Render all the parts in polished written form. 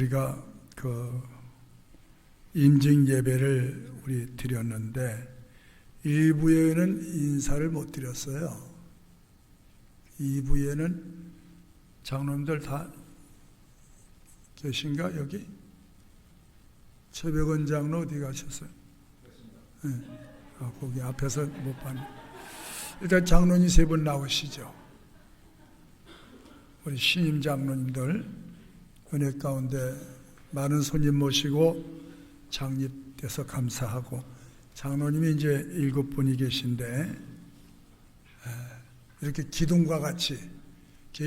우리가 임직 예배를 우리 드렸는데 1부에는 인사를 못 드렸어요. 2부에는 장로님들 다 계신가 여기? 최백원 장로 어디 가셨어요? 네. 거기 앞에서 못 봤네. 일단 장로님 3분 나오시죠. 우리 신임 장로님들 은혜 가운데 많은 손님 모시고 창립돼서 감사하고, 장로님이 이제 7분이 계신데 이렇게 기둥과 같이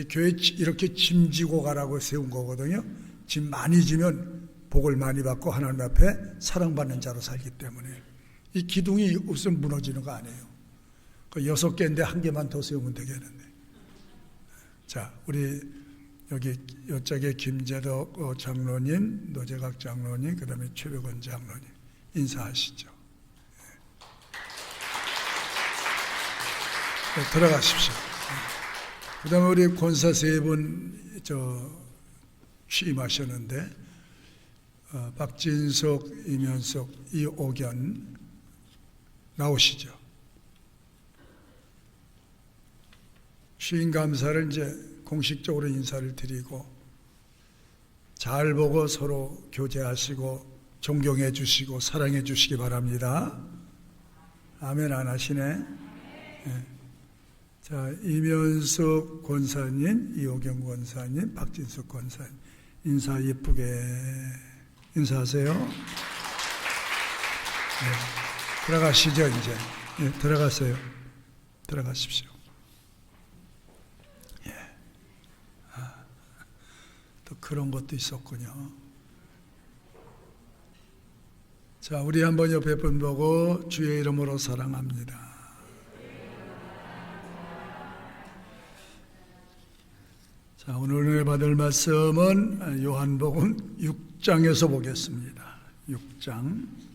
교회 이렇게 짐 지고 가라고 세운 거거든요. 짐 많이 지면 복을 많이 받고 하나님 앞에 사랑받는 자로 살기 때문에 이 기둥이 없으면 무너지는 거 아니에요. 6개인데 1개만 더 세우면 되겠는데. 자, 우리 여기 이쪽에 김재덕 장로님, 노재각 장로님, 그 다음에 최백원 장로님 인사하시죠. 네, 들어가십시오. 그 다음에 우리 권사 3분 취임하셨는데 박진석, 이면석, 이옥연 나오시죠. 취임 감사를 이제 공식적으로 인사를 드리고 잘 보고 서로 교제하시고 존경해 주시고 사랑해 주시기 바랍니다. 아멘 안 하시네. 네. 자, 이면석 권사님, 이호경 권사님, 박진석 권사님 인사 예쁘게 인사하세요. 네. 들어가시죠 이제. 네, 들어가세요. 들어가십시오. 또 그런 것도 있었군요. 자, 우리 한번 옆에 분 보고 주의 이름으로 사랑합니다. 자, 오늘 은혜 받을 말씀은 요한복음 6장에서 보겠습니다. 6장.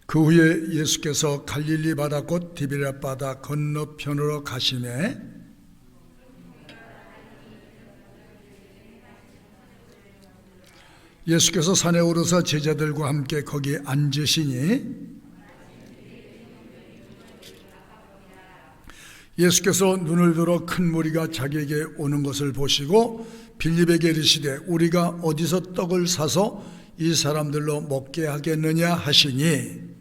그 후에 예수께서 갈릴리 바다 곧 디베랴 바다 건너편으로 가시매 예수께서 산에 오르사 제자들과 함께 거기 앉으시니 예수께서 눈을 들어 큰 무리가 자기에게 오는 것을 보시고 빌립에게 이르시되 우리가 어디서 떡을 사서 이 사람들로 먹게 하겠느냐 하시니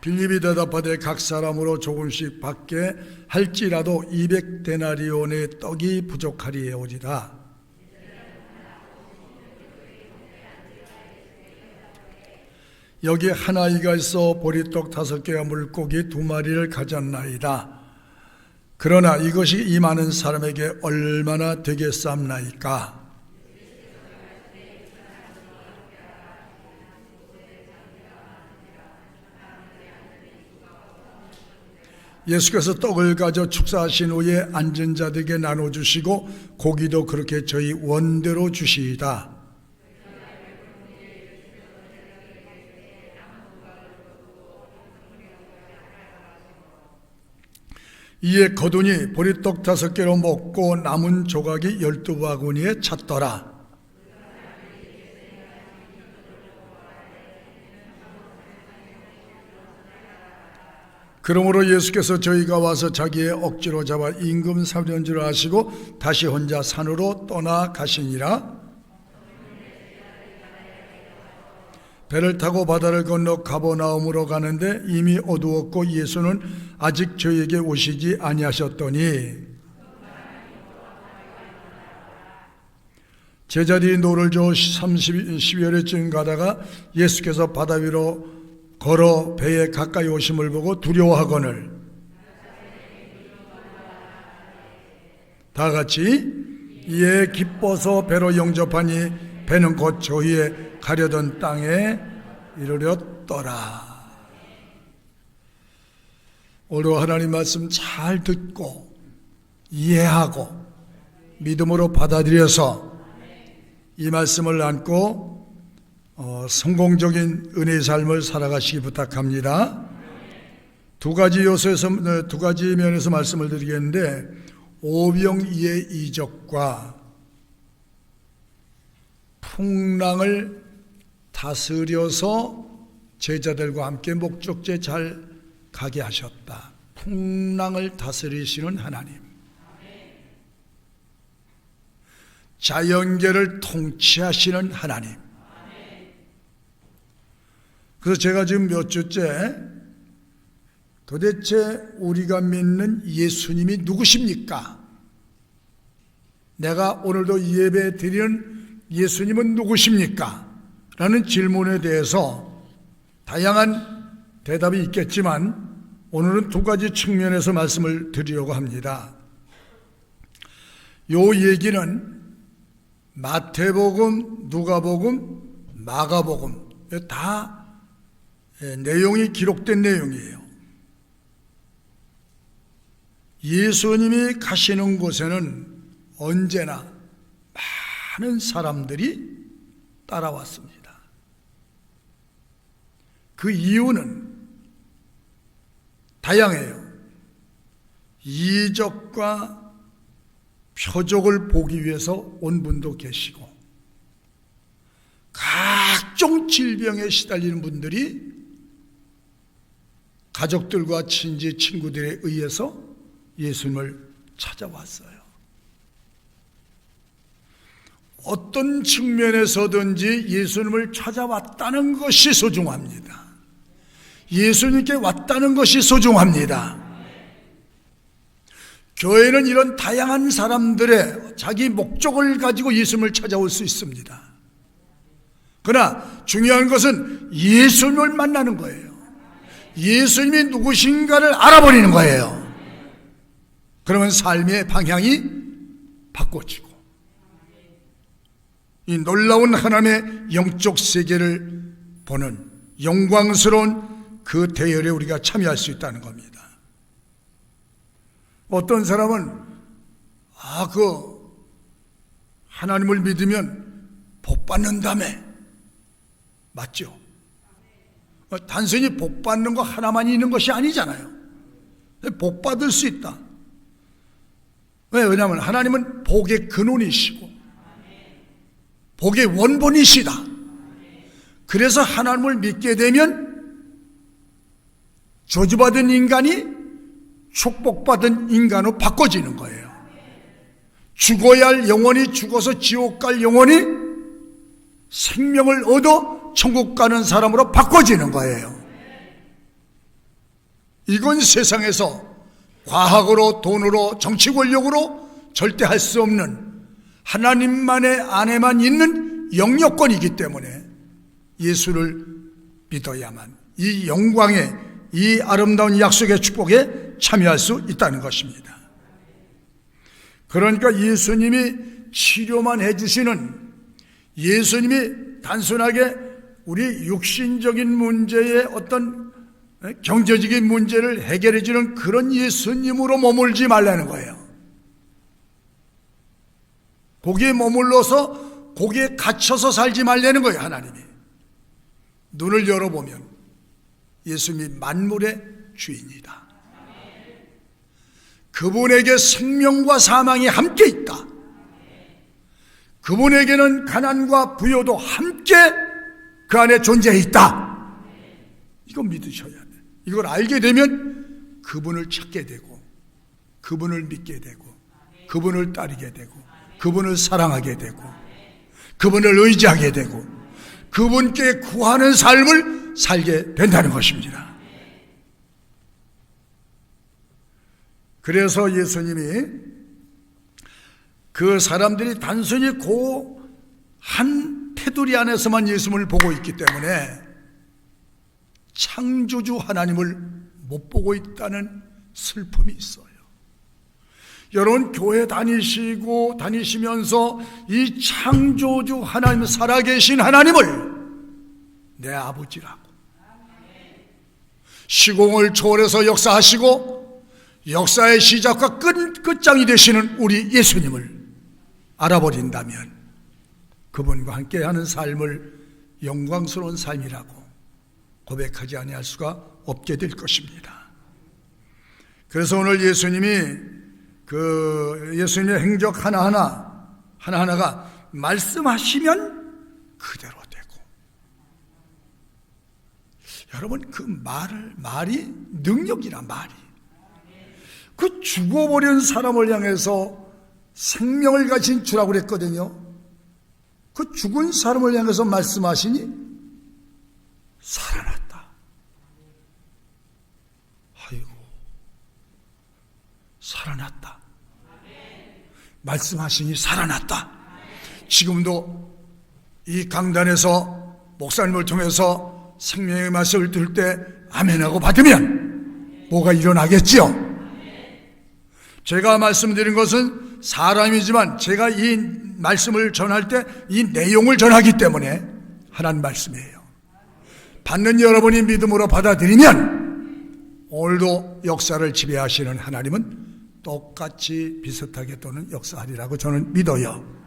빌립이 대답하되 각 사람으로 조금씩 받게 할지라도 200데나리온의 떡이 부족하리오리라. 여기 한 아이가 있어 보리떡 5개와 물고기 2마리를 가졌나이다. 그러나 이것이 이 많은 사람에게 얼마나 되겠사옵나이까? 예수께서 떡을 가져 축사하신 후에 앉은 자들에게 나눠주시고 고기도 그렇게 저희 원대로 주시이다. 이에 거두니 보리떡 5개로 먹고 남은 조각이 12바구니에 찼더라. 그러므로 예수께서 저희가 와서 자기의 억지로 잡아 임금 삼는 줄 아시고 다시 혼자 산으로 떠나가시니라. 배를 타고 바다를 건너 가버나움으로 가는데 이미 어두웠고 예수는 아직 저희에게 오시지 아니하셨더니 제자들이 노를 저어 12월에쯤 가다가 예수께서 바다 위로 걸어 배에 가까이 오심을 보고 두려워하거늘 다 같이 이에 기뻐서 배로 영접하니 배는 곧 저희의 가려던 땅에 이르렀더라. 오늘 하나님 말씀 잘 듣고 이해하고 믿음으로 받아들여서 이 말씀을 안고 성공적인 은혜의 삶을 살아가시기 부탁합니다. 두 가지 면에서 말씀을 드리겠는데, 오병이의 이적과 풍랑을 다스려서 제자들과 함께 목적지에 잘 가게 하셨다. 풍랑을 다스리시는 하나님, 자연계를 통치하시는 하나님. 그래서 제가 지금 몇 주째 도대체 우리가 믿는 예수님이 누구십니까? 내가 오늘도 예배 드리는 예수님은 누구십니까? 라는 질문에 대해서 다양한 대답이 있겠지만 오늘은 두 가지 측면에서 말씀을 드리려고 합니다. 요 얘기는 마태복음, 누가복음, 마가복음 다 내용이 기록된 내용이에요. 예수님이 가시는 곳에는 언제나 많은 사람들이 따라왔습니다. 그 이유는 다양해요. 이적과 표적을 보기 위해서 온 분도 계시고, 각종 질병에 시달리는 분들이 가족들과 친지, 친구들에 의해서 예수님을 찾아왔어요. 어떤 측면에서든지 예수님을 찾아왔다는 것이 소중합니다. 예수님께 왔다는 것이 소중합니다. 교회는 이런 다양한 사람들의 자기 목적을 가지고 예수님을 찾아올 수 있습니다. 그러나 중요한 것은 예수님을 만나는 거예요. 예수님이 누구신가를 알아버리는 거예요. 그러면 삶의 방향이 바꿔지고 이 놀라운 하나님의 영적 세계를 보는 영광스러운 그 대열에 우리가 참여할 수 있다는 겁니다. 어떤 사람은 하나님을 믿으면 복 받는다며. 맞죠? 단순히 복 받는 거 하나만 있는 것이 아니잖아요. 복 받을 수 있다. 왜냐하면 하나님은 복의 근원이시고 복의 원본이시다. 그래서 하나님을 믿게 되면 저주받은 인간이 축복받은 인간으로 바꿔지는 거예요. 죽어야 할 영혼이 죽어서 지옥 갈 영혼이 생명을 얻어 천국 가는 사람으로 바꿔지는 거예요. 이건 세상에서 과학으로, 돈으로, 정치 권력으로 절대 할 수 없는 하나님만의 안에만 있는 영역권이기 때문에 예수를 믿어야만 이 영광의, 이 아름다운 약속의 축복에 참여할 수 있다는 것입니다. 그러니까 예수님이 치료만 해주시는, 예수님이 단순하게 우리 육신적인 문제의 어떤 경제적인 문제를 해결해 주는 그런 예수님으로 머물지 말라는 거예요. 거기에 머물러서 거기에 갇혀서 살지 말라는 거예요. 하나님이 눈을 열어보면 예수님이 만물의 주인이다. 그분에게 생명과 사망이 함께 있다. 그분에게는 가난과 부요도 함께 그 안에 존재해 있다. 이거 믿으셔야 돼요. 이걸 알게 되면 그분을 찾게 되고, 그분을 믿게 되고, 그분을 따르게 되고, 그분을 사랑하게 되고, 그분을 의지하게 되고, 그분께 구하는 삶을 살게 된다는 것입니다. 그래서 예수님이 그 사람들이 단순히 그 한 테두리 안에서만 예수님을 보고 있기 때문에 창조주 하나님을 못 보고 있다는 슬픔이 있어요. 여러분, 교회 다니시면서 이 창조주 하나님, 살아계신 하나님을 내 아버지라고, 시공을 초월해서 역사하시고 역사의 시작과 끝장이 되시는 우리 예수님을 알아버린다면 그분과 함께하는 삶을 영광스러운 삶이라고 고백하지 아니할 수가 없게 될 것입니다. 그래서 오늘 예수님의 행적 하나하나가 말씀하시면 그대로 되고, 여러분 그 말이 능력이라. 말이 그 죽어버린 사람을 향해서 생명을 가진 주라고 그랬거든요. 그 죽은 사람을 향해서 말씀하시니 살아났다. 아이고, 살아났다. 말씀하시니 살아났다. 지금도 이 강단에서 목사님을 통해서 생명의 말씀을 들을 때 아멘하고 받으면 뭐가 일어나겠지요? 제가 말씀드린 것은 사람이지만 제가 이 말씀을 전할 때 이 내용을 전하기 때문에 하나님 말씀이에요. 받는 여러분이 믿음으로 받아들이면 오늘도 역사를 지배하시는 하나님은 똑같이 비슷하게 또는 역사하리라고 저는 믿어요.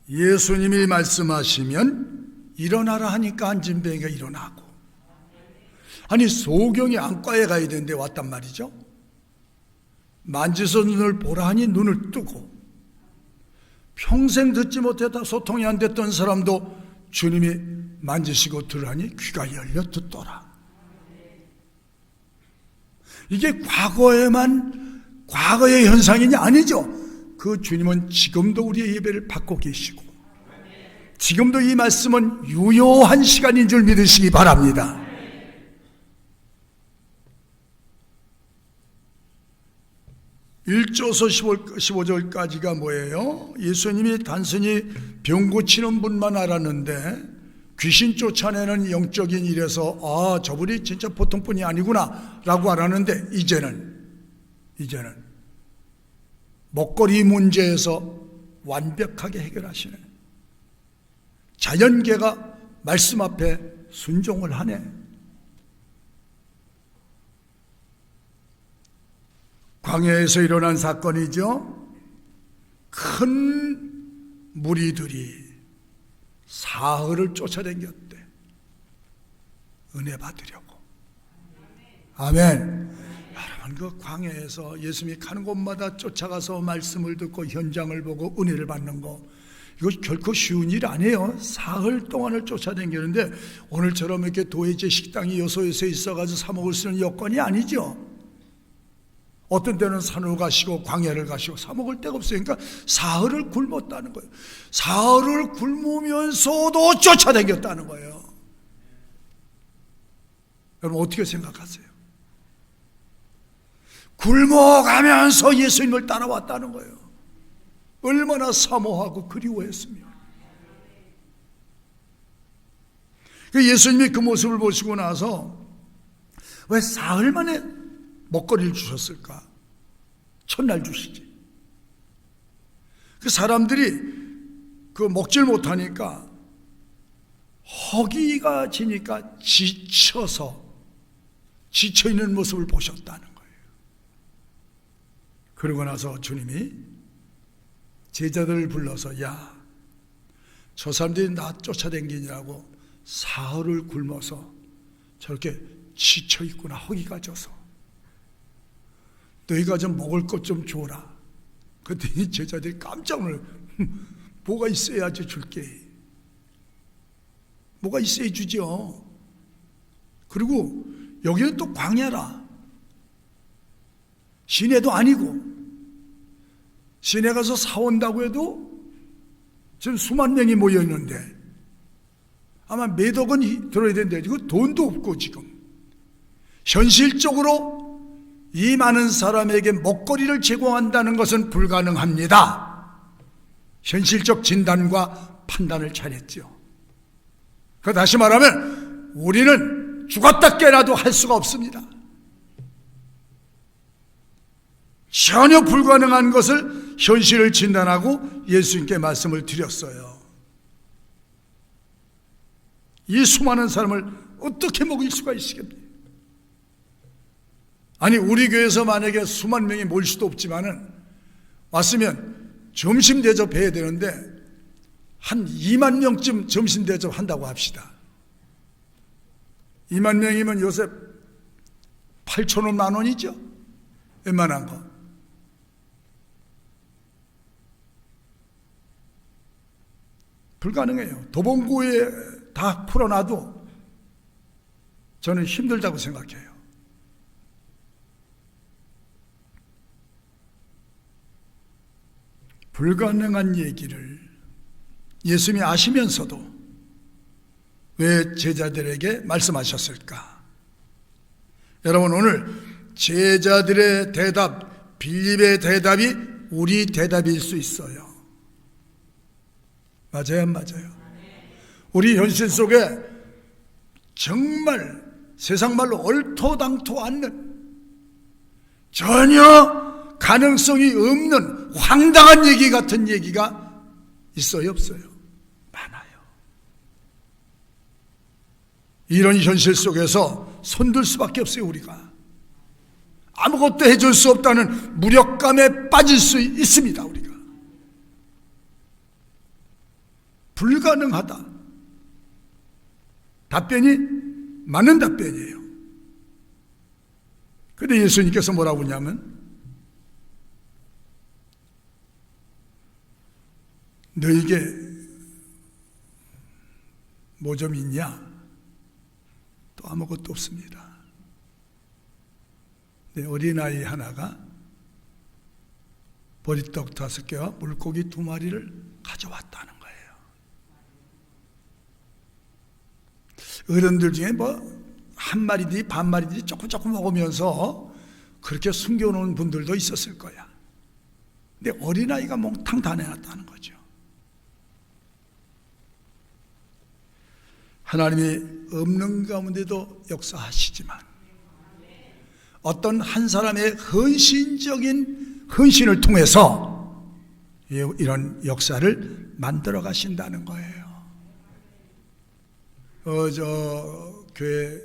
예수님이 말씀하시면 일어나라 하니까 안진뱅이가 일어나고, 아니 소경이 안과에 가야 되는데 왔단 말이죠. 만지서 눈을 보라 하니 눈을 뜨고, 평생 듣지 못했다 소통이 안 됐던 사람도 주님이 만지시고 들으라니 귀가 열려 듣더라. 이게 과거의 현상이냐? 아니죠. 그 주님은 지금도 우리의 예배를 받고 계시고, 지금도 이 말씀은 유효한 시간인 줄 믿으시기 바랍니다. 1조서 15절까지가 뭐예요? 예수님이 단순히 병 고치는 분만 알았는데 귀신 쫓아내는 영적인 일에서 저분이 진짜 보통 분이 아니구나 라고 알았는데, 이제는 먹거리 문제에서 완벽하게 해결하시네. 자연계가 말씀 앞에 순종을 하네. 광야에서 일어난 사건이죠. 큰 무리들이 사흘을 쫓아다녔대. 은혜 받으려고. 아멘. 여러분, 그 광야에서 예수님이 가는 곳마다 쫓아가서 말씀을 듣고 현장을 보고 은혜를 받는 거, 이거 결코 쉬운 일 아니에요. 사흘 동안을 쫓아다니는데 오늘처럼 이렇게 도회제 식당이 요소요소에 있어가지고 사 먹을 수 있는 여건이 아니죠. 어떤 때는 산을 가시고 광야를 가시고 사 먹을 데가 없으니까 사흘을 굶었다는 거예요. 사흘을 굶으면서도 쫓아다녔다는 거예요. 여러분 어떻게 생각하세요? 굶어가면서 예수님을 따라왔다는 거예요. 얼마나 사모하고 그리워했으며. 예수님이 그 모습을 보시고 나서 왜 사흘 만에 먹거리를 주셨을까? 첫날 주시지. 그 사람들이 그 먹질 못하니까 허기가 지니까 지쳐있는 모습을 보셨다는 거예요. 그러고 나서 주님이 제자들을 불러서, 야, 저 사람들이 나 쫓아다니느라고 사흘을 굶어서 저렇게 지쳐있구나, 허기가 져서. 너희가 좀 먹을 것 좀 줘라. 그랬더니 제자들이 깜짝 놀라. 뭐가 있어야지 줄게. 뭐가 있어야 주죠. 그리고 여기는 또 광야라. 시내도 아니고, 시내 가서 사온다고 해도 지금 수만 명이 모여 있는데 아마 몇 억은 들어야 되는데 이거 돈도 없고, 지금 현실적으로 이 많은 사람에게 먹거리를 제공한다는 것은 불가능합니다. 현실적 진단과 판단을 잘했죠. 다시 말하면 우리는 죽었다 깨나도 할 수가 없습니다. 전혀 불가능한 것을 현실을 진단하고 예수님께 말씀을 드렸어요. 이 수많은 사람을 어떻게 먹일 수가 있겠습니까? 아니, 우리 교회에서 만약에 수만 명이 모일 수도 없지만은 왔으면 점심 대접해야 되는데 한 2만 명쯤 점심 대접한다고 합시다. 2만 명이면 요새 8,000원, 10,000원이죠. 웬만한 거. 불가능해요. 도봉구에 다 풀어놔도 저는 힘들다고 생각해요. 불가능한 얘기를 예수님이 아시면서도 왜 제자들에게 말씀하셨을까? 여러분, 오늘 제자들의 대답, 빌립의 대답이 우리 대답일 수 있어요. 맞아요, 안 맞아요? 우리 현실 속에 정말 세상 말로 얼토당토 않는, 전혀 가능성이 없는 황당한 얘기 같은 얘기가 있어요, 없어요? 많아요. 이런 현실 속에서 손들 수밖에 없어요. 우리가 아무것도 해줄 수 없다는 무력감에 빠질 수 있습니다. 우리가 불가능하다, 답변이 맞는 답변이에요. 그런데 예수님께서 뭐라고 하냐면, 너에게 뭐 좀 있냐? 또 아무것도 없습니다. 내 어린아이 하나가 보리떡 5개와 물고기 2마리를 가져왔다는 거예요. 어른들 중에 뭐 한 마리든지 반 마리든지 조금 먹으면서 그렇게 숨겨놓은 분들도 있었을 거야. 근데 어린아이가 몽탕 다 내놨다는 거죠. 하나님이 없는 가운데도 역사하시지만 어떤 한 사람의 헌신적인 헌신을 통해서 이런 역사를 만들어 가신다는 거예요. 저 교회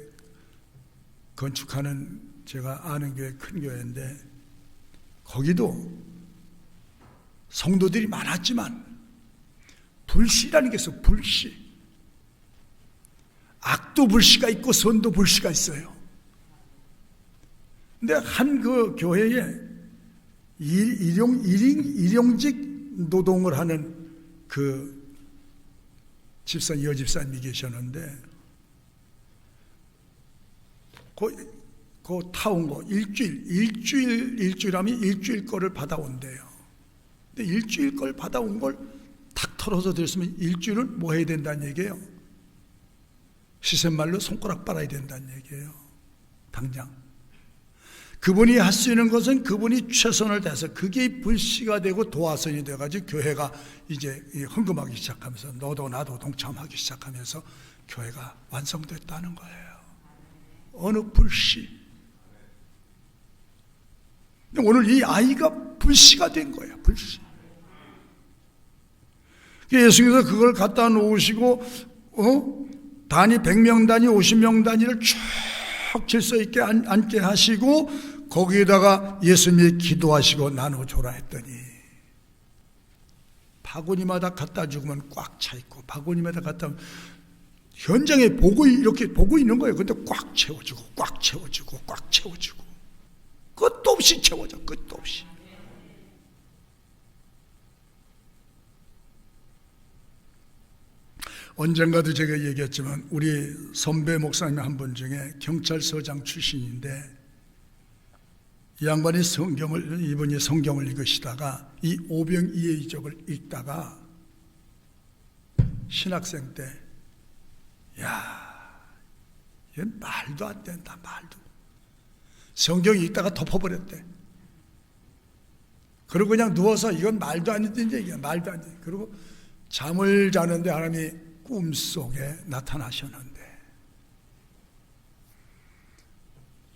건축하는, 제가 아는 교회 큰 교회인데 거기도 성도들이 많았지만 불씨라는 게 있어요. 불씨. 악도 불씨가 있고 선도 불씨가 있어요. 근데 한 그 교회에 일용직 노동을 하는 그 집사, 여집사님이 계셨는데 그 타온 거 일주일 하면 일주일 거를 받아온대요. 근데 일주일 걸 받아온 걸 탁 털어서 드렸으면 일주일은 뭐 해야 된다는 얘기예요? 시샘말로 손가락 빨아야 된다는 얘기예요. 당장. 그분이 할 수 있는 것은 그분이 최선을 다해서, 그게 불씨가 되고 도화선이 돼가지고 교회가 이제 헌금하기 시작하면서 너도 나도 동참하기 시작하면서 교회가 완성됐다는 거예요. 어느 불씨. 오늘 이 아이가 불씨가 된 거예요. 불씨. 예수님께서 그걸 갖다 놓으시고 단위 100명 단위 50명 단위를 쭉 질서 있게 앉게 하시고 거기에다가 예수님이 기도하시고 나눠줘라 했더니 바구니마다 갖다 주면 꽉 차 있고, 바구니마다 갖다 현장에 이렇게 보고 있는 거예요. 근데 꽉 채워주고 꽉 채워주고 꽉 채워주고 끝도 없이 채워져. 끝도 없이. 언젠가도 제가 얘기했지만 우리 선배 목사님 한 분 중에 경찰서장 출신인데, 이 양반이 이분이 성경을 읽으시다가 이 오병이어의적을 읽다가 신학생 때, 야, 이건 말도 안 된다, 말도. 성경 읽다가 덮어버렸대. 그리고 그냥 누워서 이건 말도 안 되는 얘기야, 말도 안 돼. 그리고 잠을 자는데 하나님이 꿈속에 나타나셨는데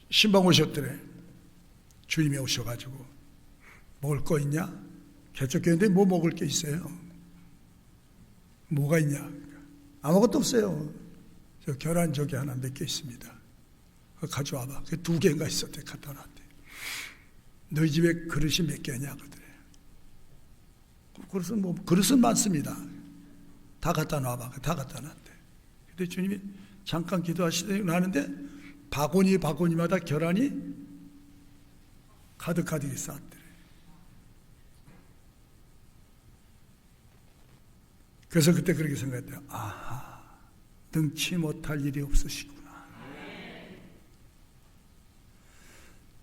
신방 오셨더래. 주님이 오셔가지고 먹을 거 있냐? 개척교회인데 뭐 먹을 게 있어요? 뭐가 있냐? 아무것도 없어요. 저 계란 저기 하나 몇 개 있습니다. 그거 가져와봐. 그 2개인가 있었대. 갖다 놨대. 너희 집에 그릇이 몇 개냐? 그러더래. 그릇은 많습니다. 다 갖다 놔봐. 다 갖다 놨대. 근데 주님이 잠깐 기도하시더니 나는데 바구니마다 계란이 가득가득 쌓았대. 그래서 그때 그렇게 생각했대요. 아하, 능치 못할 일이 없으시구나.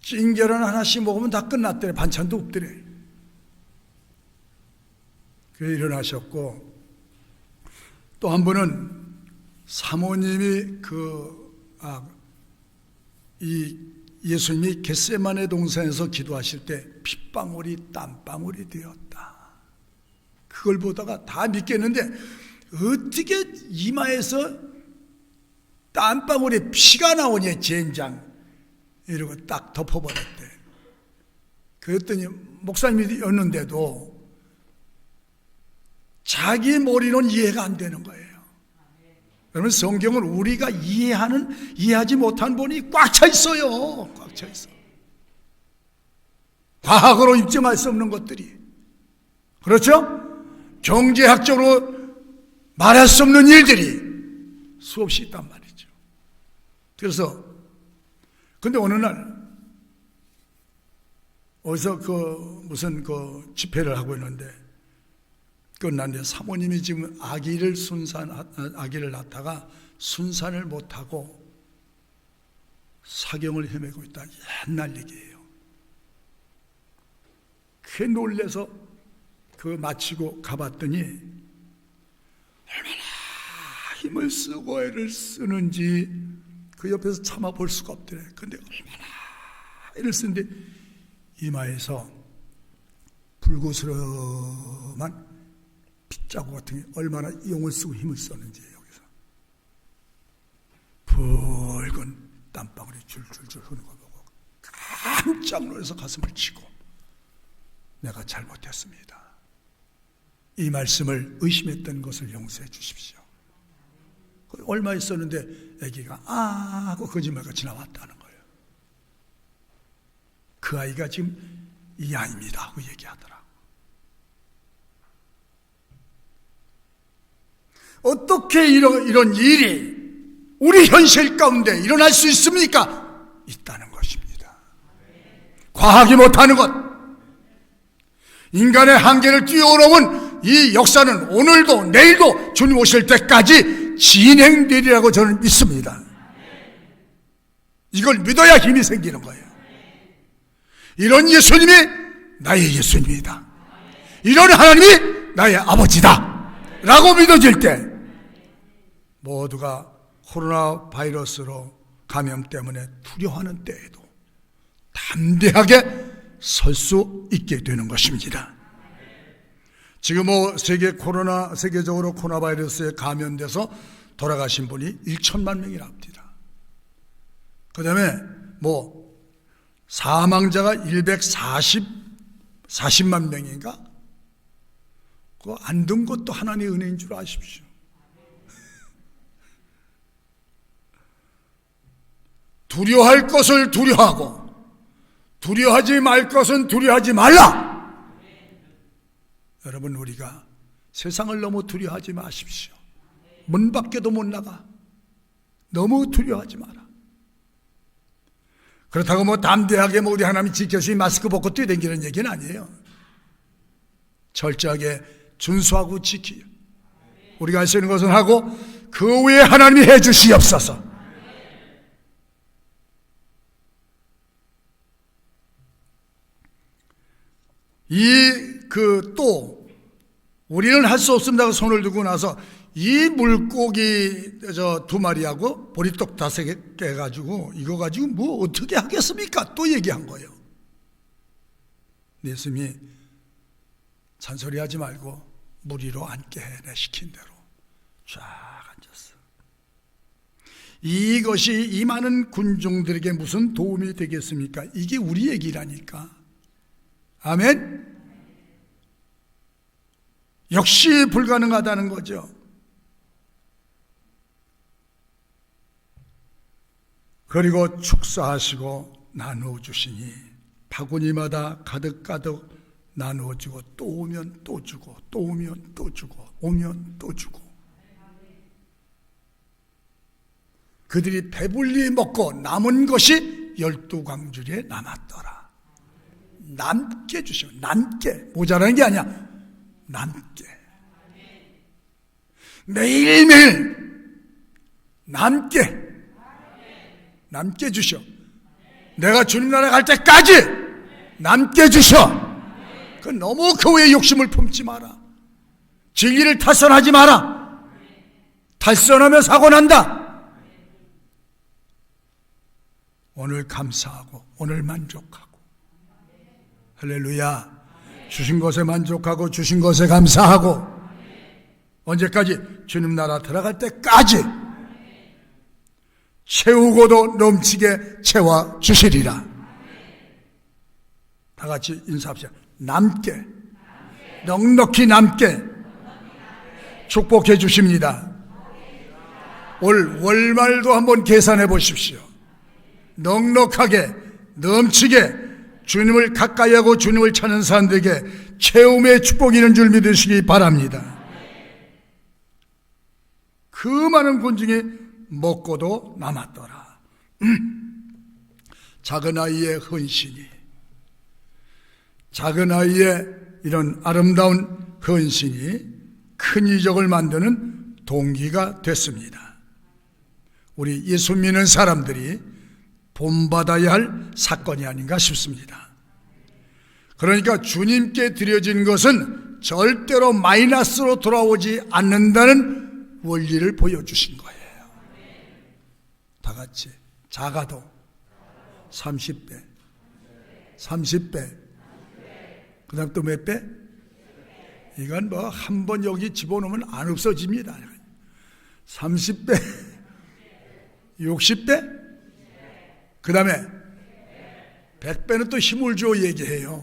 찐계란 하나씩 먹으면 다 끝났더래. 반찬도 없더래. 그래 일어나셨고, 또 한 번은 사모님이 이 예수님이 겟세마네 동산에서 기도하실 때 핏방울이 땀방울이 되었다. 그걸 보다가 다 믿겠는데 어떻게 이마에서 땀방울에 피가 나오냐 젠장 이러고 딱 덮어버렸대. 그랬더니 목사님이었는데도 자기 머리는 이해가 안 되는 거예요. 여러분 성경은 우리가 이해하지 못한 부분이 꽉 차 있어요. 꽉 차 있어. 과학으로 입증할 수 없는 것들이. 그렇죠? 경제학적으로 말할 수 없는 일들이 수없이 있단 말이죠. 그래서 근데 어느 날 어디서 무슨 집회를 하고 있는데 끝났는데 사모님이 지금 아기를 낳다가 순산을 못하고 사경을 헤매고 있다. 옛날 얘기예요. 그게 놀래서 마치고 가봤더니 얼마나 힘을 쓰고 애를 쓰는지 그 옆에서 참아 볼 수가 없더래. 근데 얼마나 애를 쓰는데 이마에서 불구스름한 핏자국 같은 게 얼마나 용을 쓰고 힘을 썼는지 여기서 붉은 땀방울이 줄줄줄 흐르는 걸 보고 깜짝 놀라서 가슴을 치고 내가 잘못했습니다. 이 말씀을 의심했던 것을 용서해 주십시오. 얼마 있었는데 아기가 하고 거짓말같이 나왔다는 거예요. 그 아이가 지금 이 아이입니다 하고 얘기하더라고. 어떻게 이런 일이 우리 현실 가운데 일어날 수 있습니까? 있다는 것입니다. 과학이 못하는 것, 인간의 한계를 뛰어넘은 이 역사는 오늘도 내일도 주님 오실 때까지 진행되리라고 저는 믿습니다. 이걸 믿어야 힘이 생기는 거예요. 이런 예수님이 나의 예수님이다. 이런 하나님이 나의 아버지다 라고 믿어질 때 모두가 코로나 바이러스로 감염 때문에 두려워하는 때에도 담대하게 설 수 있게 되는 것입니다. 지금 세계적으로 코로나 바이러스에 감염돼서 돌아가신 분이 1천만 명이나 합니다. 그 다음에 사망자가 140만 명인가? 그거 안 든 것도 하나님의 은혜인 줄 아십시오. 두려워할 것을 두려워하고 두려워하지 말 것은 두려워하지 말라. 여러분 우리가 세상을 너무 두려워하지 마십시오. 문 밖에도 못 나가. 너무 두려워하지 마라. 그렇다고 담대하게 우리 하나님 지켜주신 마스크 벗고 뛰어다니는 얘기는 아니에요. 철저하게 준수하고 지키요. 우리가 할 수 있는 것은 하고 그 외에 하나님이 해 주시옵소서. 또 우리는 할 수 없습니다고 손을 들고 나서 이 물고기 2마리하고 보리떡 5개 해가지고 이거 가지고 어떻게 하겠습니까? 또 얘기한 거예요. 예수님이 잔소리하지 말고 물 위로 앉게 해. 내 시킨 대로 쫙 앉았어. 이것이 이 많은 군중들에게 무슨 도움이 되겠습니까? 이게 우리 얘기라니까. 아멘. 역시 불가능하다는 거죠. 그리고 축사하시고 나누어 주시니 바구니마다 가득가득 나누어주고 또 오면 또 주고 또 오면 또 주고 오면 또 주고 그들이 배불리 먹고 남은 것이 12광주리에 남았더라. 남게 주시오. 남게. 모자라는 게 아니야. 남게. 매일매일 남게 주시오. 내가 주님 나라 갈 때까지 남게 주시오. 너무 그 외에 욕심을 품지 마라. 진리를 탈선하지 마라. 탈선하면 사고 난다. 오늘 감사하고 오늘 만족하고 할렐루야. 주신 것에 만족하고 주신 것에 감사하고 언제까지? 주님 나라 들어갈 때까지 채우고도 넘치게 채워주시리라. 다 같이 인사합시다. 남게 넉넉히 남게 축복해 주십니다. 올 월말도 한번 계산해 보십시오. 넉넉하게 넘치게 주님을 가까이 하고 주님을 찾는 사람들에게 채움의 축복이 있는 줄 믿으시기 바랍니다. 그 많은 군 중에 먹고도 남았더라. 작은 아이의 헌신이, 작은 아이의 이런 아름다운 헌신이 큰 이적을 만드는 동기가 됐습니다. 우리 예수 믿는 사람들이 본받아야 할 사건이 아닌가 싶습니다. 그러니까 주님께 드려진 것은 절대로 마이너스로 돌아오지 않는다는 원리를 보여주신 거예요. 다 같이 작아도 30배, 30배, 그 다음 또 몇 배? 이건 뭐 한 번 여기 집어넣으면 안 없어집니다. 30배, 60배, 그 다음에 100배는 또 힘을 줘 얘기해요.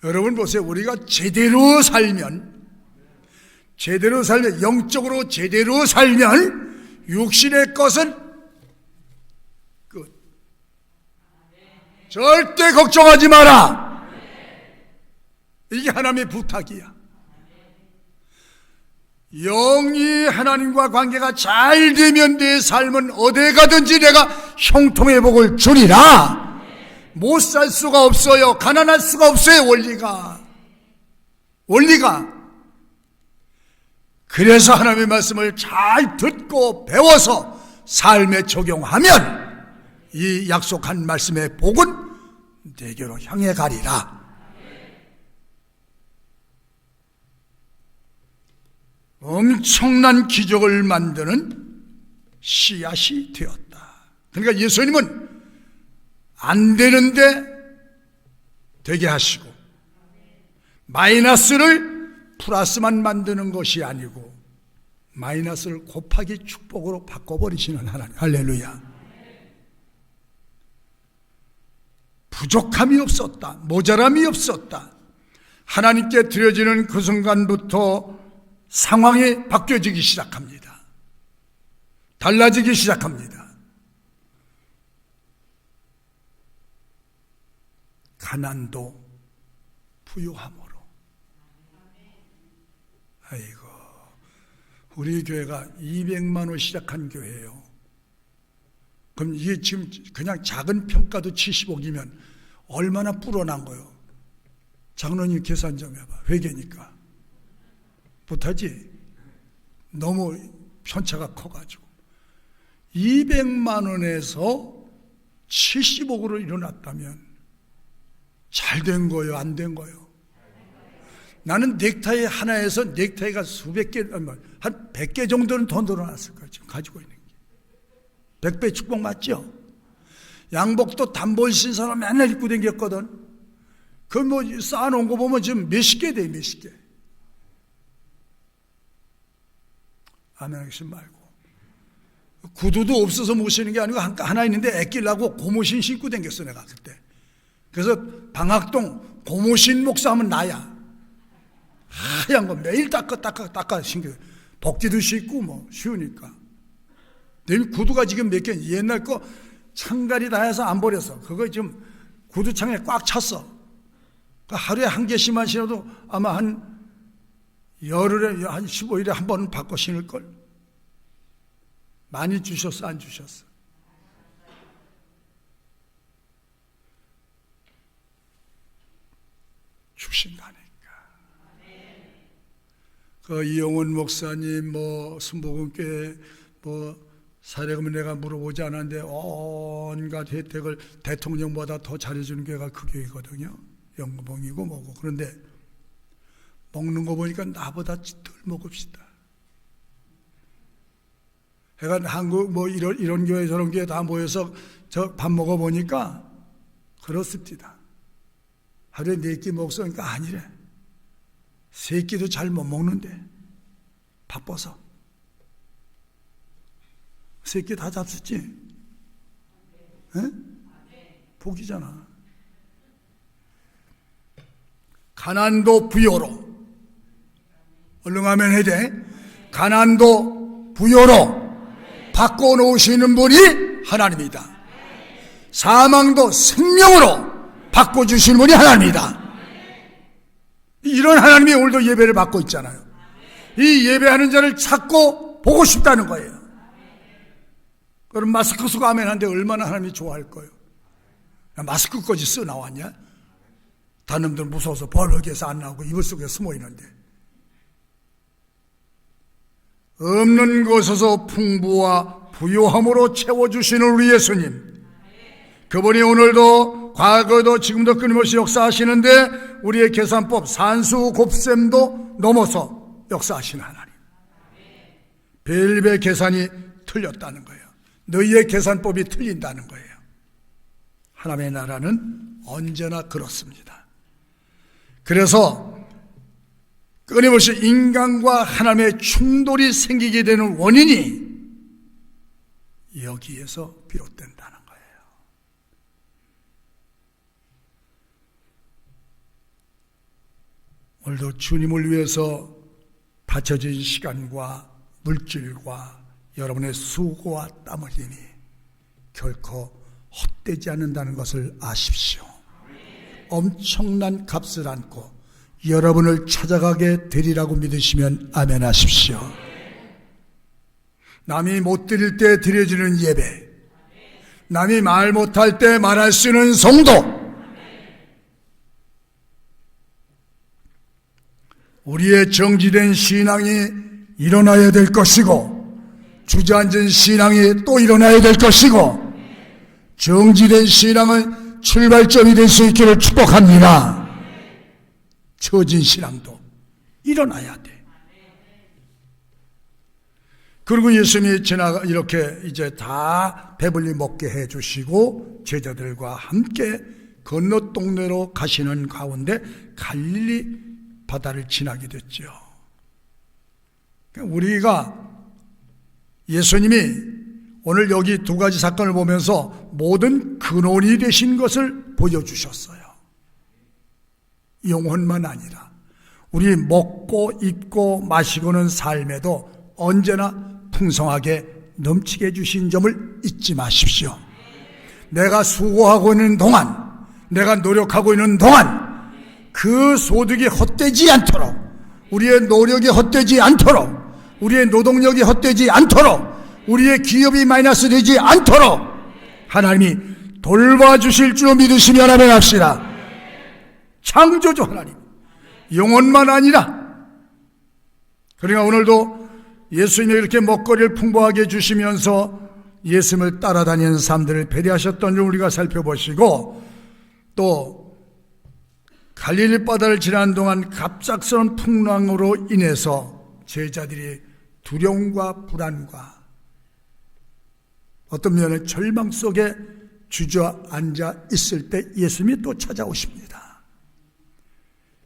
여러분 보세요. 우리가 제대로 살면, 영적으로 제대로 살면 육신의 것은 끝. 절대 걱정하지 마라. 이게 하나님의 부탁이야. 영이 하나님과 관계가 잘 되면 내 삶은 어디 가든지 내가 형통의 복을 주리라. 못 살 수가 없어요. 가난할 수가 없어요. 원리가. 그래서 하나님의 말씀을 잘 듣고 배워서 삶에 적용하면 이 약속한 말씀의 복은 내게로 향해 가리라. 엄청난 기적을 만드는 씨앗이 되었다. 그러니까 예수님은 안 되는데 되게 하시고 마이너스를 플러스만 만드는 것이 아니고 마이너스를 곱하기 축복으로 바꿔버리시는 하나님. 할렐루야. 부족함이 없었다. 모자람이 없었다. 하나님께 드려지는 그 순간부터 상황이 바뀌어지기 시작합니다. 달라지기 시작합니다. 가난도 부유함으로. 아이고, 우리 교회가 200만 원 시작한 교회예요. 그럼 이게 지금 그냥 작은 평가도 70억이면 얼마나 불어난 거요? 장로님 계산 좀 해봐. 회계니까. 못하지? 너무 편차가 커가지고 200만 원에서 70억으로 일어났다면 잘 된 거예요? 안 된 거예요? 나는 넥타이 하나에서 넥타이가 수백 개, 한 100개 정도는 더 늘어났을 거예요. 지금 가지고 있는 게 100배 축복 맞죠? 양복도 단벌 신 사람 맨날 입고 다녔거든. 그 뭐 쌓아놓은 거 보면 지금 몇십 개 돼, 몇십 개. 아멘 하시 말고. 구두도 없어서 못 신는 게 아니고 하나 있는데 애끼려고 고무신 신고 다녔어 내가 그때. 그래서 방학동 고무신 목사 하면 나야. 하얀 거 매일 닦아 신겨. 복지도 씻고 뭐 쉬우니까. 내 구두가 지금 몇 개, 옛날 거 창갈이 다 해서 안 버렸어. 그거 지금 구두창에 꽉 찼어. 하루에 한 개씩만 신어도 아마 한 열흘에 한 15일에 한 번은 바꿔 신을걸. 많이 주셨어, 안 주셨어? 주신다니까. 그 이용훈 목사님 순복음교회 사례금은 내가 물어보지 않았는데 온갖 혜택을 대통령보다 더 잘해주는 교회가 그 교회거든요. 연금봉이고 뭐고. 그런데 먹는 거 보니까 나보다 덜 먹읍시다. 그러니까 한국 이런 교회 저런 교회 다 모여서 저 밥 먹어 보니까 그렇습니다. 하루에 4끼 먹으니까 아니래. 3끼도 잘 못 먹는데 바빠서 3끼 다 잡수지? 에? 복이잖아. 가난도 부요로, 얼른 하면 해야 돼. 가난도 부요로 바꿔놓으시는 분이 하나님이다. 사망도 생명으로 바꿔주시는 분이 하나님이다. 이런 하나님이 오늘도 예배를 받고 있잖아요. 이 예배하는 자를 찾고 보고 싶다는 거예요. 그럼 마스크 쓰고 아멘 하는데 얼마나 하나님이 좋아할 거예요. 마스크까지 쓰 나왔냐? 다른 놈들 무서워서 벌거기에서 안 나오고 이불 속에 숨어 있는데. 없는 곳에서 풍부와 부요함으로 채워주시는 우리 예수님, 그분이 오늘도 과거도 지금도 끊임없이 역사하시는데 우리의 계산법 산수 곱셈도 넘어서 역사하시는 하나님. 벨벳 계산이 틀렸다는 거예요. 너희의 계산법이 틀린다는 거예요. 하나님의 나라는 언제나 그렇습니다. 그래서 끊임없이 인간과 하나님의 충돌이 생기게 되는 원인이 여기에서 비롯된다는 거예요. 오늘도 주님을 위해서 바쳐진 시간과 물질과 여러분의 수고와 땀 흘림이 결코 헛되지 않는다는 것을 아십시오. 엄청난 값을 안고 여러분을 찾아가게 되리라고 믿으시면 아멘 하십시오. 남이 못 드릴 때 드려지는 예배, 남이 말 못할 때 말할 수 있는 성도, 우리의 정지된 신앙이 일어나야 될 것이고 주저앉은 신앙이 또 일어나야 될 것이고 정지된 신앙은 출발점이 될 수 있기를 축복합니다. 처진 신앙도 일어나야 돼. 그리고 예수님이 이렇게 이제 다 배불리 먹게 해주시고 제자들과 함께 건너 동네로 가시는 가운데 갈릴리 바다를 지나게 됐죠. 우리가 예수님이 오늘 여기 두 가지 사건을 보면서 모든 근원이 되신 것을 보여주셨어요. 영혼만 아니라 우리 먹고 입고 마시고는 삶에도 언제나 풍성하게 넘치게 해주신 점을 잊지 마십시오. 내가 수고하고 있는 동안, 내가 노력하고 있는 동안 그 소득이 헛되지 않도록, 우리의 노력이 헛되지 않도록, 우리의 노동력이 헛되지 않도록, 우리의 기업이 마이너스 되지 않도록 하나님이 돌봐주실 줄 믿으시면 아멘 합시다. 창조주 하나님, 영혼만 아니라. 그러니까 오늘도 예수님이 이렇게 먹거리를 풍부하게 주시면서 예수님을 따라다니는 사람들을 배려하셨던 줄 우리가 살펴보시고, 또 갈릴리 바다를 지나는 동안 갑작스러운 풍랑으로 인해서 제자들이 두려움과 불안과 어떤 면에 절망 속에 주저앉아 있을 때 예수님이 또 찾아오십니다.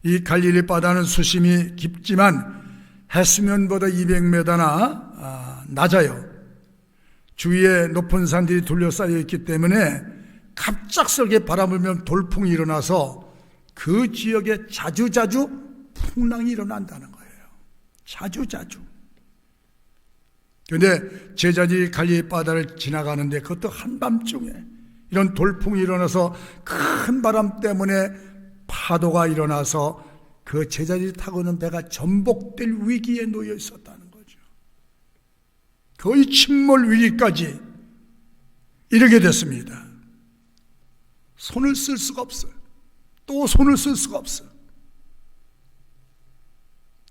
이 갈릴리 바다는 수심이 깊지만 해수면보다 200m나 낮아요. 주위에 높은 산들이 둘러싸여 있기 때문에 갑작스럽게 바람 불면 돌풍이 일어나서 그 지역에 자주자주 풍랑이 일어난다는 거예요. 자주자주. 그런데 제자들이 갈릴리 바다를 지나가는데 그것도 한밤중에 이런 돌풍이 일어나서 큰 바람 때문에 파도가 일어나서 그 제자들이 타고 있는 배가 전복될 위기에 놓여 있었다는 거죠. 거의 침몰 위기까지 이르게 됐습니다. 손을 쓸 수가 없어요. 또 손을 쓸 수가 없어요.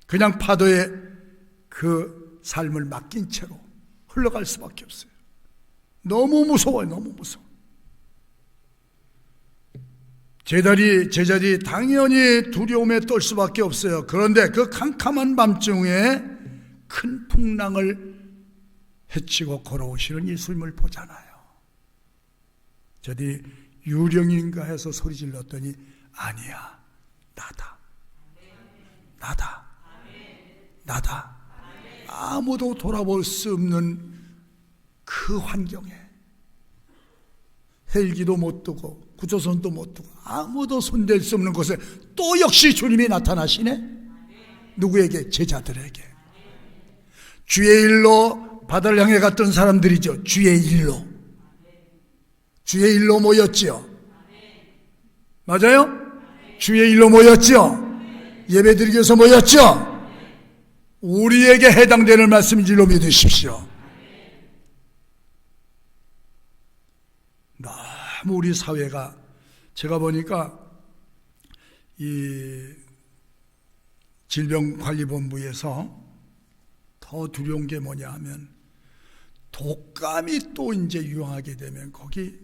그냥 파도에 그 삶을 맡긴 채로 흘러갈 수밖에 없어요. 너무 무서워요. 너무 무서워. 제자들이 당연히 두려움에 떨 수밖에 없어요. 그런데 그 캄캄한 밤중에 큰 풍랑을 헤치고 걸어오시는 예수님을 보잖아요. 저들이 유령인가 해서 소리 질렀더니 아니야, 나다. 나다. 나다. 아무도 돌아볼 수 없는 그 환경에 헬기도 못 두고 구조선도 못 두고 아무도 손댈 수 없는 곳에 또 역시 주님이 나타나시네. 누구에게? 제자들에게. 주의 일로 바다를 향해 갔던 사람들이죠. 주의 일로. 주의 일로 모였지요. 맞아요? 주의 일로 모였죠. 예배드리기 위해서 모였죠. 우리에게 해당되는 말씀인 줄로 믿으십시오. 너무 우리 사회가, 제가 보니까 이 질병관리본부에서 더 두려운 게 뭐냐 하면 독감이 또 이제 유행하게 되면 거기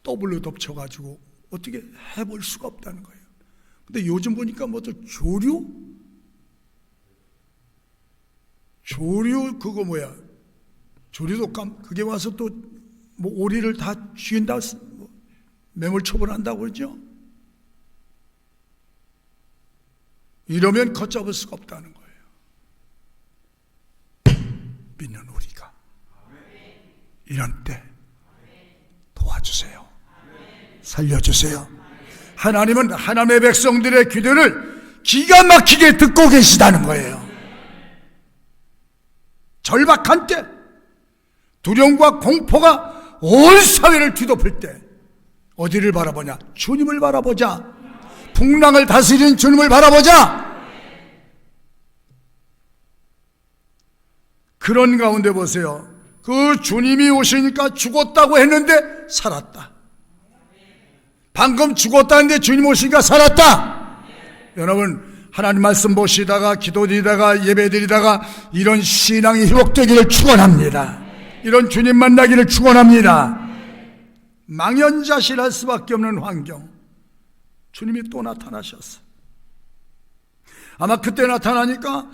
더블로 덮쳐가지고 어떻게 해볼 수가 없다는 거예요. 근데 요즘 보니까 뭐또 조류 그거 뭐야, 조류 독감 그게 와서 또 뭐 오리를 다 죽인다, 매몰 처벌한다고 그러죠. 이러면 걷잡을 수가 없다는 거예요. 믿는 우리가 이런 때 도와주세요. 살려주세요. 하나님은 하나님의 백성들의 기도를 기가 막히게 듣고 계시다는 거예요. 절박한 때, 두려움과 공포가 온 사회를 뒤덮을 때 어디를 바라보냐? 주님을 바라보자. 풍랑을 다스리는 주님을 바라보자. 그런 가운데 보세요. 그 주님이 오시니까 죽었다고 했는데 살았다. 방금 죽었다는데 주님 오시니까 살았다. 여러분, 하나님 말씀 보시다가 기도드리다가 예배드리다가 이런 신앙이 회복되기를 축원합니다. 이런 주님 만나기를 축원합니다. 망연자실할 수밖에 없는 환경, 주님이 또 나타나셨어. 아마 그때 나타나니까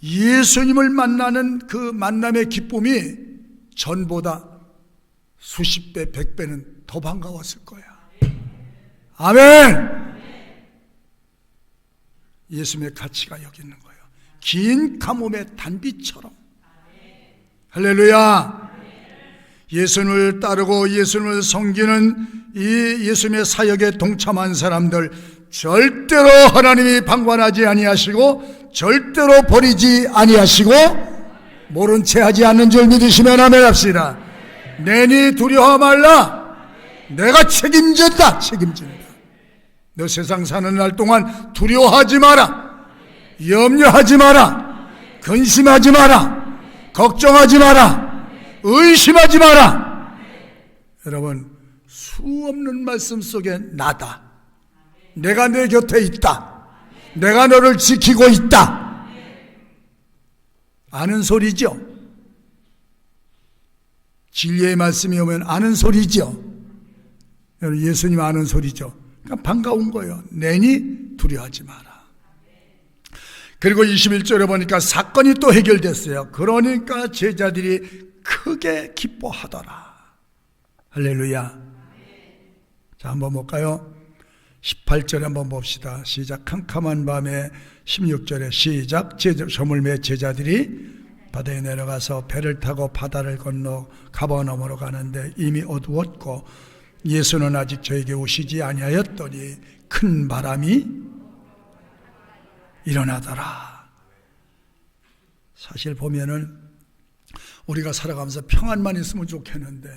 예수님을 만나는 그 만남의 기쁨이 전보다 수십 배, 100배는 더 반가웠을 거야. 아멘. 예수님의 가치가 여기 있는 거예요. 긴 가뭄의 단비처럼. 할렐루야. 예수님을 따르고 예수님을 섬기는 이 예수님의 사역에 동참한 사람들, 절대로 하나님이 방관하지 아니하시고 절대로 버리지 아니하시고 모른 채 하지 않는 줄 믿으시면 아멘 합시다. 내니 두려워 말라. 내가 책임진다. 책임진다. 너 세상 사는 날 동안 두려워하지 마라. 염려하지 마라. 근심하지 마라. 걱정하지 마라. 의심하지 마라. 여러분, 수없는 말씀 속에 나다. 내가 내 곁에 있다. 내가 너를 지키고 있다. 아는 소리죠. 진리의 말씀이 오면 아는 소리죠. 여러분, 예수님 아는 소리죠. 그러니까 반가운 거예요. 내니 두려워하지 마라. 그리고 21절에 보니까 사건이 또 해결됐어요. 그러니까 제자들이 크게 기뻐하더라. 할렐루야. 자, 한번 볼까요? 18절에 한번 봅시다. 시작. 캄캄한 밤에 16절에 시작. 저물매 제자들이 바다에 내려가서 배를 타고 바다를 건너 가버나움으로 가는데 이미 어두웠고 예수는 아직 저에게 오시지 아니하였더니 큰 바람이 일어나더라. 사실 보면은 우리가 살아가면서 평안만 있으면 좋겠는데,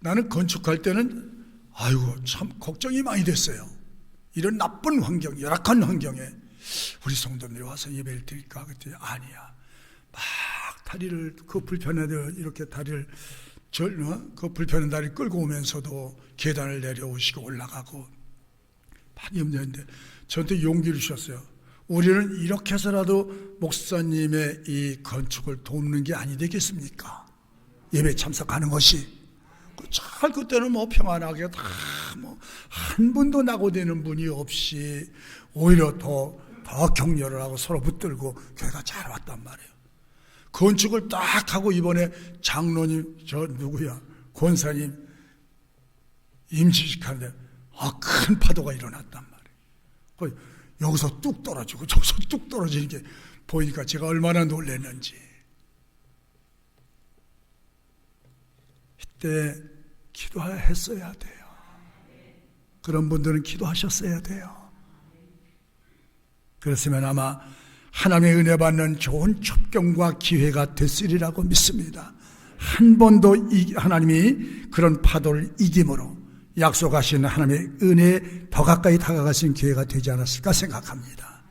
나는 건축할 때는 아이고 참 걱정이 많이 됐어요. 이런 나쁜 환경, 열악한 환경에 우리 성도들이 와서 예배를 드릴까? 그랬더니 아니야. 막 다리를, 그 불편한 이렇게 다리를 그 불편한 다리를 끌고 오면서도 계단을 내려오시고 올라가고 많이 힘들었는데 저한테 용기를 주셨어요. 우리는 이렇게 해서라도 목사님의 이 건축을 돕는 게 아니 되겠습니까? 예배 참석하는 것이. 잘 그때는 뭐 평안하게 다 뭐 한 분도 낙오되는 분이 없이 오히려 더 격려를 하고 서로 붙들고 교회가 잘 왔단 말이에요. 건축을 딱 하고 이번에 장로님, 저 누구야, 권사님 임시식하는데 큰 파도가 일어났단 말이에요. 여기서 뚝 떨어지고 저기서 뚝 떨어지는 게 보이니까 제가 얼마나 놀랐는지. 이때 기도했어야 돼요. 그런 분들은 기도하셨어야 돼요. 그랬으면 아마 하나님의 은혜 받는 좋은 첩경과 기회가 됐으리라고 믿습니다. 한 번도 하나님이 그런 파도를 이김으로 약속하신 하나님의 은혜에 더 가까이 다가갈 수 있는 기회가 되지 않았을까 생각합니다.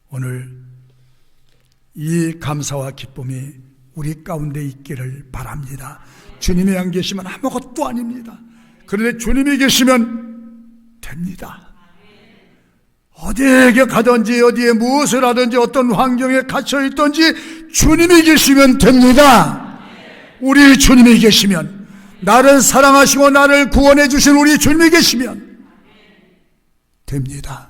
오늘 이 감사와 기쁨이 우리 가운데 있기를 바랍니다. 주님이 안 계시면 아무것도 아닙니다. 그런데 주님이 계시면 됩니다. 어디에 가든지 어디에 무엇을 하든지 어떤 환경에 갇혀 있든지 주님이 계시면 됩니다. 우리 주님이 계시면, 나를 사랑하시고 나를 구원해 주신 우리 주님이 계시면 됩니다.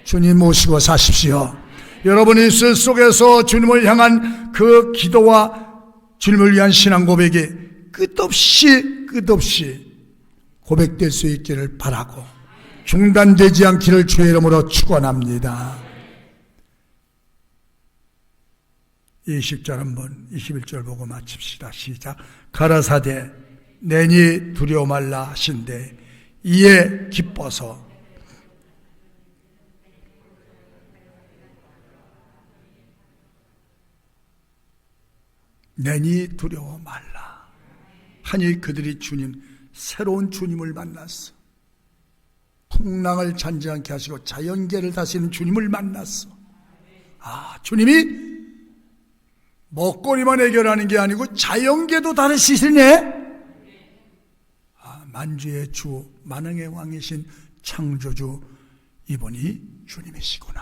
주님 모시고 사십시오. 여러분의 입술 속에서 주님을 향한 그 기도와 주님을 위한 신앙 고백이 끝없이 고백될 수 있기를 바라고 중단되지 않기를 주의 이름으로 축원합니다. 20절 한번 21절 보고 마칩시다. 시작. 가라사대 내니 두려워 말라 하신대 이에 기뻐서 내니 두려워 말라 하니 그들이 새로운 주님을 만났어. 풍랑을 잔지 않게 하시고 자연계를 다스리는 주님을 만났어. 주님이 먹거리만 해결하는 게 아니고 자연계도 다루시네. 만주의 주, 만왕의 왕이신 창조주, 이분이 주님이시구나.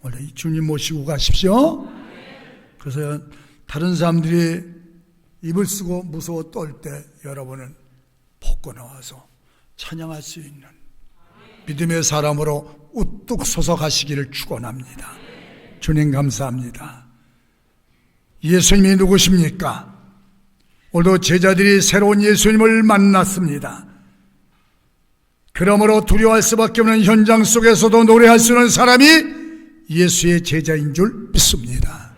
오늘 이 주님 모시고 가십시오. 그래서 다른 사람들이 입을 쓰고 무서워 떨 때 여러분은 벗고 나와서 찬양할 수 있는 믿음의 사람으로 우뚝 서서 가시기를 축원합니다. 주님 감사합니다. 예수님이 누구십니까? 오늘도 제자들이 새로운 예수님을 만났습니다. 그러므로 두려워할 수밖에 없는 현장 속에서도 노래할 수 있는 사람이 예수의 제자인 줄 믿습니다.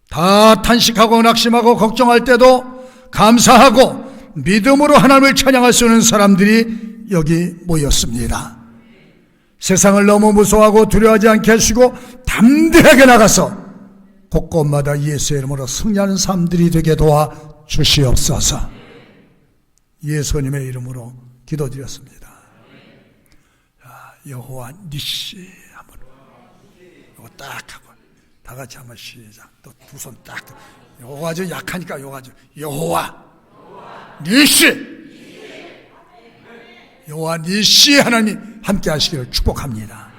다 탄식하고 낙심하고 걱정할 때도 감사하고 믿음으로 하나님을 찬양할 수 있는 사람들이 여기 모였습니다. 세상을 너무 무서워하고 두려워하지 않게 하시고 담대하게 나가서 곳곳마다 예수의 이름으로 승리하는 사람들이 되게 도와 주시옵소서. 예수님의 이름으로 기도드렸습니다. 여호와 니시 한번 이거 딱 하고 다 같이 한번 시작. 또 두 손 딱. 요거 아주 약하니까 요거 아주 여호와 니시 여호와 니시 하나님 함께 하시기를 축복합니다.